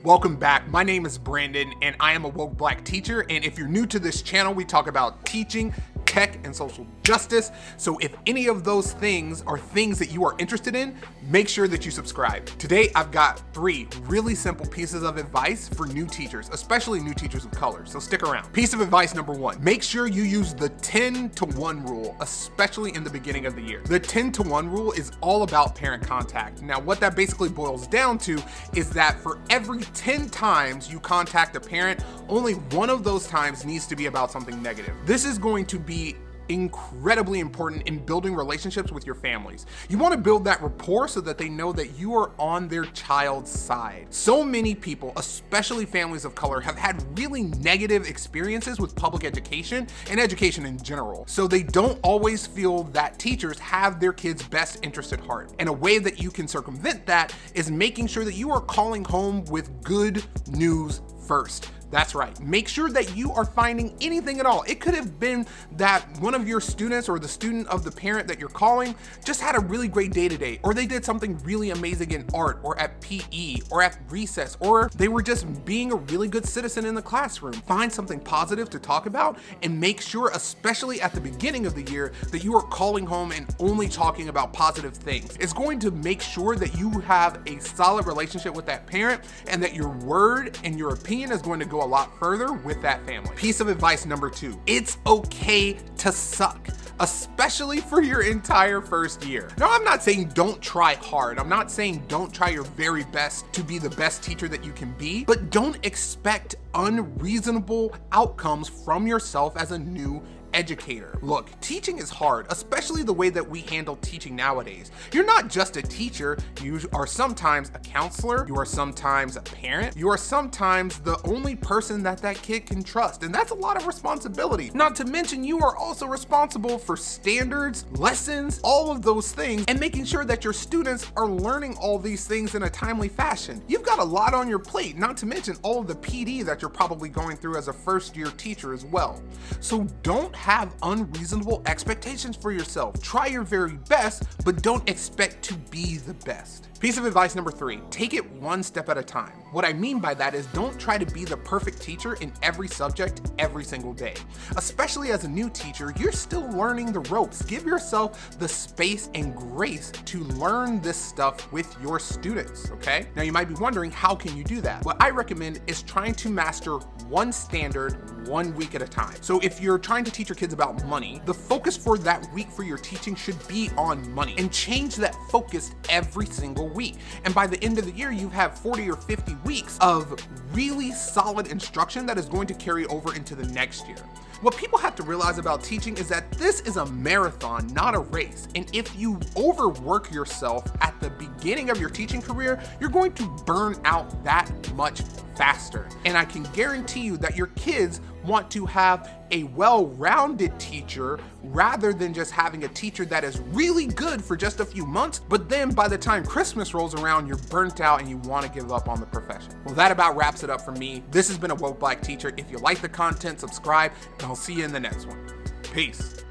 Welcome back. My name is Brandon and I am a woke black teacher. And if you're new to this channel, we talk about teaching, tech, and social justice. So if any of those things are things that you are interested in, make sure that you subscribe. Today, I've got 3 really simple pieces of advice for new teachers, especially new teachers of color. So stick around. Piece of advice number 1, make sure you use the 10-to-1 rule, especially in the beginning of the year. The 10-to-1 rule is all about parent contact. Now, what that basically boils down to is that for every 10 times you contact a parent, only one of those times needs to be about something negative. This is going to be incredibly important in building relationships with your families. You want to build that rapport so that they know that you are on their child's side. So many people, especially families of color, have had really negative experiences with public education and education in general. So they don't always feel that teachers have their kids' best interest at heart. And a way that you can circumvent that is making sure that you are calling home with good news first. That's right. Make sure that you are finding anything at all. It could have been that one of your students or the student of the parent that you're calling just had a really great day today, or they did something really amazing in art or at PE or at recess, or they were just being a really good citizen in the classroom. Find something positive to talk about and make sure, especially at the beginning of the year, that you are calling home and only talking about positive things. It's going to make sure that you have a solid relationship with that parent and that your word and your opinion is going to go a lot further with that family. Piece of advice number 2, it's okay to suck, especially for your entire first year. Now, I'm not saying don't try hard. I'm not saying don't try your very best to be the best teacher that you can be, but don't expect unreasonable outcomes from yourself as a new educator. Look, teaching is hard, especially the way that we handle teaching nowadays. You're not just a teacher, you are sometimes a counselor, you are sometimes a parent, you are sometimes the only person that that kid can trust, and that's a lot of responsibility. Not to mention, you are also responsible for standards, lessons, all of those things, and making sure that your students are learning all these things in a timely fashion. You've got a lot on your plate, not to mention all of the PD that you're probably going through as a first-year teacher as well. So don't have unreasonable expectations for yourself. Try your very best, but don't expect to be the best. Piece of advice number 3, take it one step at a time. What I mean by that is don't try to be the perfect teacher in every subject every single day. Especially as a new teacher, you're still learning the ropes. Give yourself the space and grace to learn this stuff with your students, okay? Now you might be wondering, how can you do that? What I recommend is trying to master one standard 1 week at a time. So if you're trying to teach your kids about money, the focus for that week for your teaching should be on money, and change that focus every single week. And by the end of the year, you have 40 or 50 weeks of really solid instruction that is going to carry over into the next year. What people have to realize about teaching is that this is a marathon, not a race. And if you overwork yourself at the beginning of your teaching career, you're going to burn out that much faster. And I can guarantee you that your kids want to have a well-rounded teacher rather than just having a teacher that is really good for just a few months, but then by the time Christmas rolls around, you're burnt out and you want to give up on the profession. Well, that about wraps it up for me. This has been a Woke Black Teacher. If you like the content, subscribe, and I'll see you in the next one. Peace.